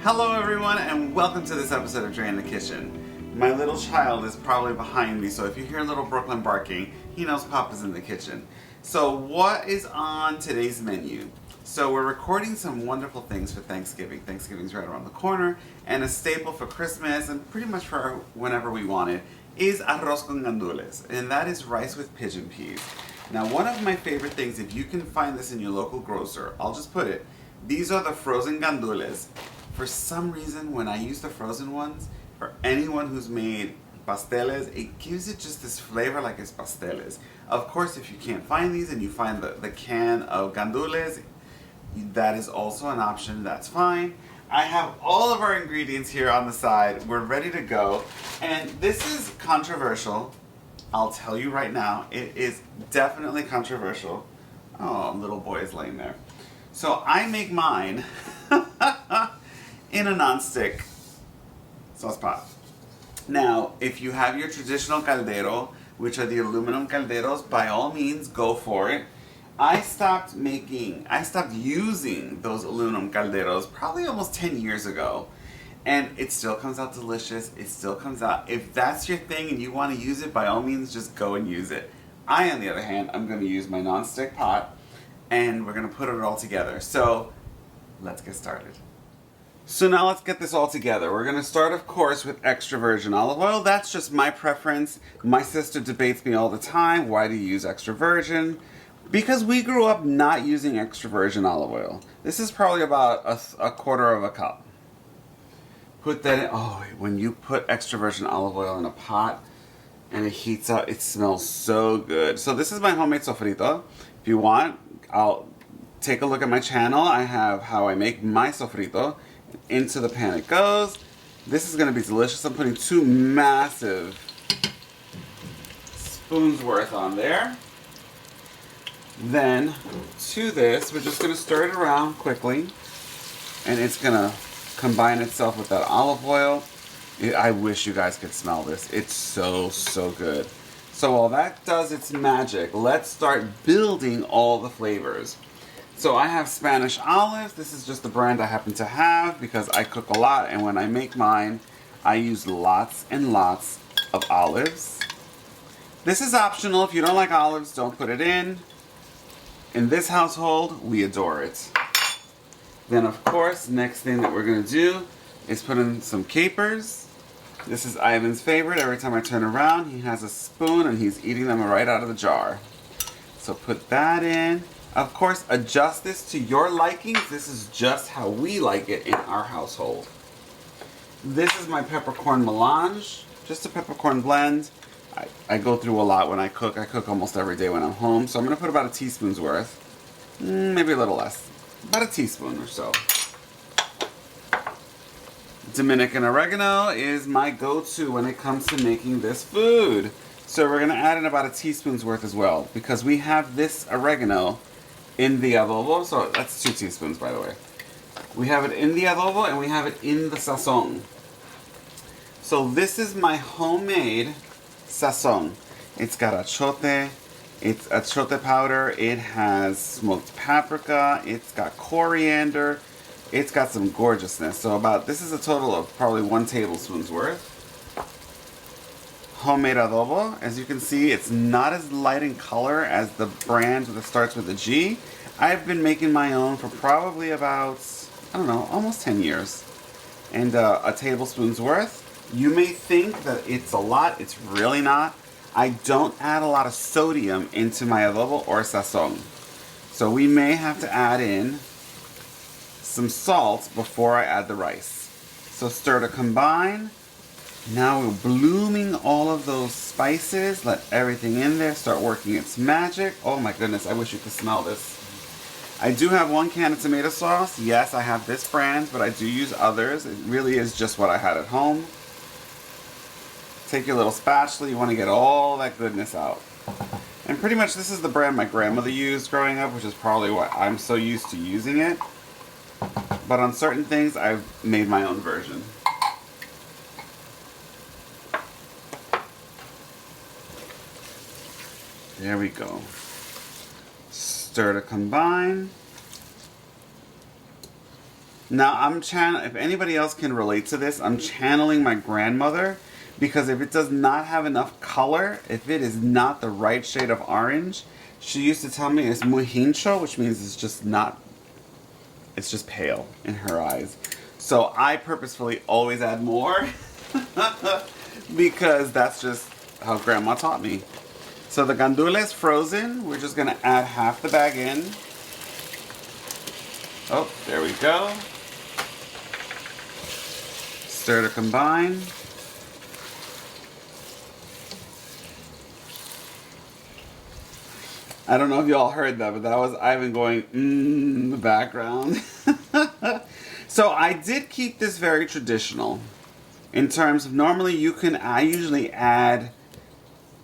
Hello everyone and welcome to this episode of Dre in the Kitchen. My little child is probably behind me, so if you hear little Brooklyn barking, he knows Papa's in the kitchen. So what is on today's menu? So we're recording some wonderful things for Thanksgiving. Thanksgiving's right around the corner, and a staple for Christmas and pretty much for whenever we want it is Arroz con Gandules, and that is rice with pigeon peas. Now one of my favorite things, if you can find this in your local grocer, I'll just put it, these are the frozen Gandules. For some reason, when I use the frozen ones, for anyone who's made pasteles, it gives it just this flavor like it's pasteles. Of course, if you can't find these and you find the can of Gandules, that is also an option, that's fine. I have all of our ingredients here on the side. We're ready to go. And this is controversial. I'll tell you right now, it is definitely controversial. Oh, little boy is laying there. So I make mine in a non-stick sauce pot. Now, if you have your traditional caldero, which are the aluminum calderos, by all means, go for it. I stopped using those aluminum calderos probably almost 10 years ago. And it still comes out delicious, it still comes out. If that's your thing and you want to use it, by all means, just go and use it. I, on the other hand, I'm going to use my non-stick pot, and we're going to put it all together. So, let's get started. So now let's get this all together. We're going to start, of course, with extra virgin olive oil. That's just my preference. My sister debates me all the time. Why do you use extra virgin? Because we grew up not using extra virgin olive oil. This is probably about a quarter of a cup. Put that in. Oh, when you put extra virgin olive oil in a pot and it heats up, it smells so good. So this is my homemade sofrito. If you want, I'll take a look at my channel. I have how I make my sofrito. Into the pan it goes. This is going to be delicious. I'm putting 2 massive spoons worth on there. Then to this, we're just going to stir it around quickly, and it's going to combine itself with that olive oil. I wish you guys could smell this. It's so good. So while that does its magic, let's start building all the flavors. So I have Spanish olives. This is just the brand I happen to have because I cook a lot, and when I make mine, I use lots and lots of olives. This is optional. If you don't like olives, don't put it in. In this household, we adore it. Then, of course, next thing that we're going to do is put in some capers. This is Ivan's favorite. Every time I turn around, he has a spoon and he's eating them right out of the jar. So put that in. Of course, adjust this to your likings. This is just how we like it in our household. This is my peppercorn melange, just a peppercorn blend. I go through a lot when I cook. I cook almost every day when I'm home, so I'm going to put about a teaspoon's worth. Maybe a little less. About a teaspoon or so. Dominican oregano is my go-to when it comes to making this food. So we're going to add in about a teaspoon's worth as well, because we have this oregano in the adobo. So that's 2 teaspoons, by the way. We have it in the adobo and we have it in the sazon. So this is my homemade sazon. It's got achote. It's achote powder. It has smoked paprika. It's got coriander. It's got some gorgeousness. So this is a total of probably 1 tablespoon's worth. Homemade adobo. As you can see, it's not as light in color as the brand that starts with a G. I've been making my own for probably about, I don't know, almost 10 years. And a tablespoon's worth. You may think that it's a lot. It's really not. I don't add a lot of sodium into my adobo or sazon. So we may have to add in some salt before I add the rice. So stir to combine. Now we're blooming all of those spices. Let everything in there start working its magic. Oh my goodness, I wish you could smell this. I do have 1 can of tomato sauce. Yes, I have this brand, but I do use others. It really is just what I had at home. Take your little spatula. You want to get all that goodness out. And pretty much this is the brand my grandmother used growing up, which is probably why I'm so used to using it. But on certain things, I've made my own version. There we go. Stir to combine. Now if anybody else can relate to this, I'm channeling my grandmother, because if it does not have enough color, if it is not the right shade of orange, she used to tell me it's muy hincho, which means it's just pale in her eyes. So I purposefully always add more because that's just how grandma taught me. So the gandules frozen, we're just gonna add half the bag in. Oh, there we go. Stir to combine. I don't know if y'all heard that, but that was Ivan going in the background. So I did keep this very traditional. In terms of normally I usually add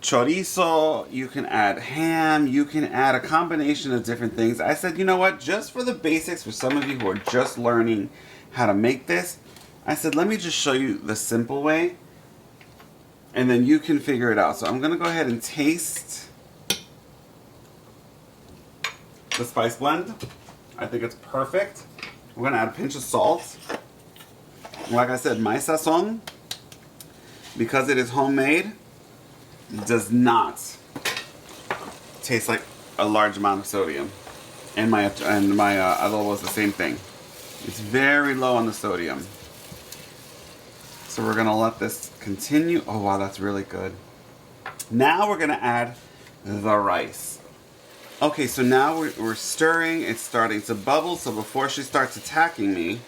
chorizo, you can add ham, you can add a combination of different things. I said, you know what, just for the basics, for some of you who are just learning how to make this, I said, let me just show you the simple way, and then you can figure it out. So I'm gonna go ahead and taste the spice blend. I think it's perfect. We're gonna add a pinch of salt. Like I said, my sazon, because it is homemade, does not taste like a large amount of sodium. And my adobo is the same thing. It's very low on the sodium. So we're gonna let this continue. Oh wow, that's really good. Now we're gonna add the rice. Okay, so now we're stirring. It's starting to bubble. So before she starts attacking me,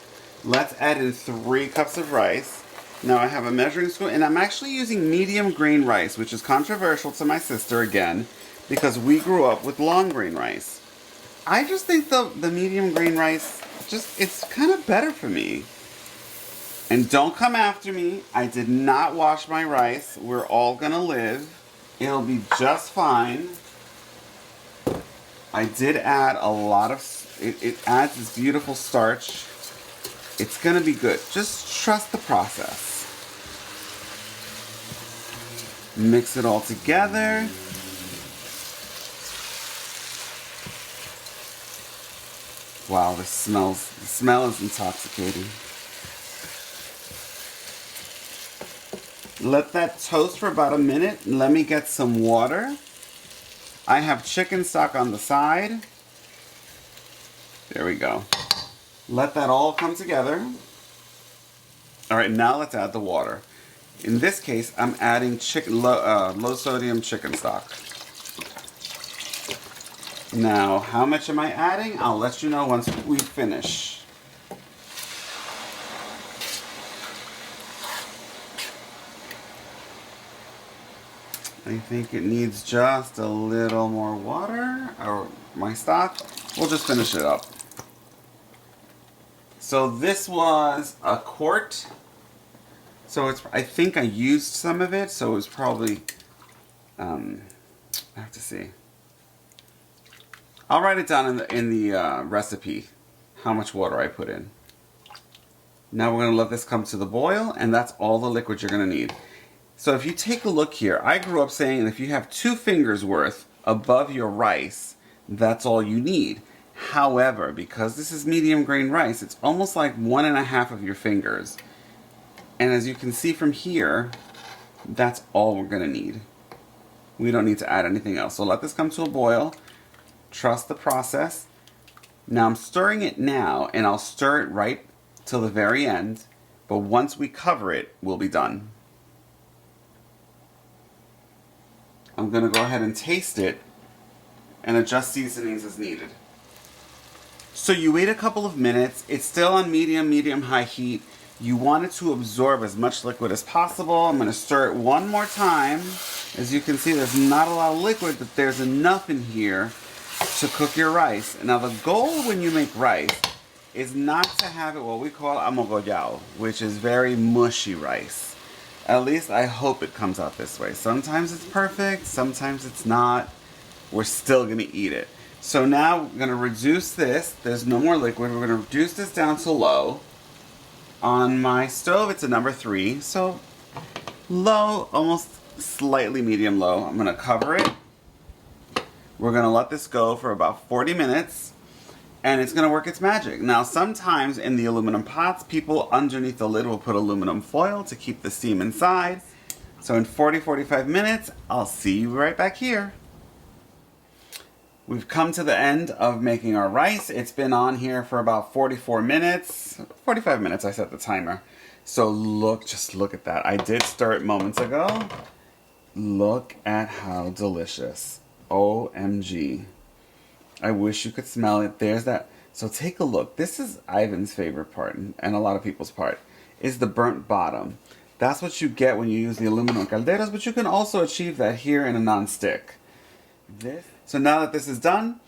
let's add in 3 cups of rice. Now I have a measuring spoon, and I'm actually using medium grain rice, which is controversial to my sister again, because we grew up with long grain rice. I just think the medium grain rice, it's kind of better for me. And don't come after me. I did not wash my rice. We're all gonna live. It'll be just fine. I did add a lot of, it adds this beautiful starch. It's gonna be good. Just trust the process. Mix it all together. Wow, the smell is intoxicating. Let that toast for about a minute. Let me get some water. I have chicken stock on the side. There we go. Let that all come together. All right, now let's add the water. In this case, I'm adding low sodium chicken stock. Now, how much am I adding? I'll let you know once we finish. I think it needs just a little more water, or my stock. We'll just finish it up. So this was a quart. So I think I used some of it, so it was probably, I have to see. I'll write it down in the recipe, how much water I put in. Now we're gonna let this come to the boil, and that's all the liquid you're gonna need. So if you take a look here, I grew up saying if you have 2 fingers worth above your rice, that's all you need. However, because this is medium grain rice, it's almost like 1.5 of your fingers. And as you can see from here, that's all we're gonna need. We don't need to add anything else. So let this come to a boil. Trust the process. Now I'm stirring it now, and I'll stir it right till the very end. But once we cover it, we'll be done. I'm gonna go ahead and taste it and adjust seasonings as needed. So you wait a couple of minutes. It's still on medium-high heat. You want it to absorb as much liquid as possible. I'm gonna stir it one more time. As you can see, there's not a lot of liquid, but there's enough in here to cook your rice. Now the goal when you make rice is not to have it what we call amogollado, which is very mushy rice. At least I hope it comes out this way. Sometimes it's perfect, sometimes it's not. We're still gonna eat it. So now we're gonna reduce this. There's no more liquid. We're gonna reduce this down to low. On my stove, it's a number 3. So low, almost slightly medium low. I'm gonna cover it. We're gonna let this go for about 40 minutes. and it's gonna work its magic. Now, sometimes in the aluminum pots, people underneath the lid will put aluminum foil to keep the steam inside. So in 40-45 minutes, I'll see you right back here. We've come to the end of making our rice. It's been on here for about 44 minutes. 45 minutes, I set the timer. So just look at that. I did stir it moments ago. Look at how delicious. OMG. I wish you could smell it. There's that. So take a look. This is Ivan's favorite part, and a lot of people's part, is the burnt bottom. That's what you get when you use the aluminum calderas, but you can also achieve that here in a non-stick. So now that this is done,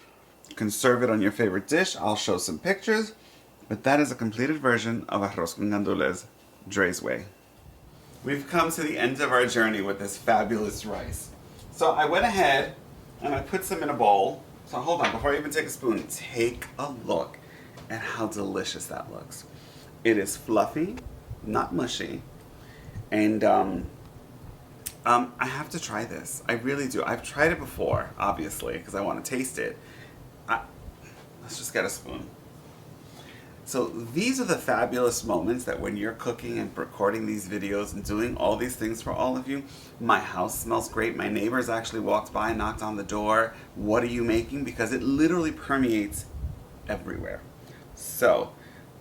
you can serve it on your favorite dish. I'll show some pictures, but that is a completed version of Arroz con Gandules, Dre's way. We've come to the end of our journey with this fabulous rice. So I went ahead and I put some in a bowl. So hold on, before I even take a spoon, take a look at how delicious that looks. It is fluffy, not mushy. And I have to try this. I really do. I've tried it before, obviously, because I want to taste it. Let's just get a spoon. So these are the fabulous moments that when you're cooking and recording these videos and doing all these things for all of you, my house smells great. My neighbors actually walked by, knocked on the door. What are you making? Because it literally permeates everywhere. So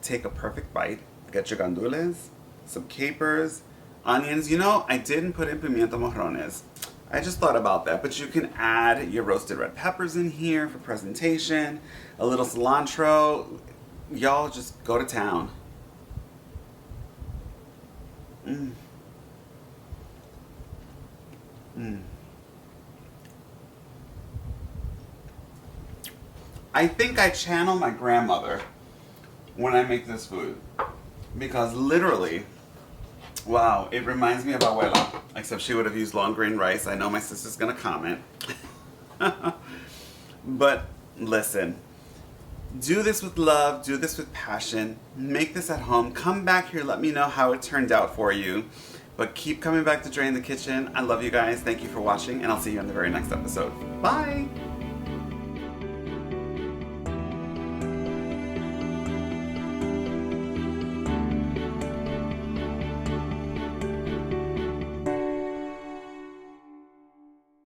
take a perfect bite. Get your gandules, some capers, onions. You know, I didn't put in pimiento morrones. I just thought about that, but you can add your roasted red peppers in here for presentation, a little cilantro. Y'all just go to town. I think I channel my grandmother when I make this food, because literally, wow, it reminds me of Abuela, except she would have used long grain rice. I know my sister's gonna comment. But listen, do this with love, do this with passion, make this at home. Come back here, let me know how it turned out for you. But keep coming back to Dre in the Kitchen. I love you guys, thank you for watching, and I'll see you in the very next episode. Bye!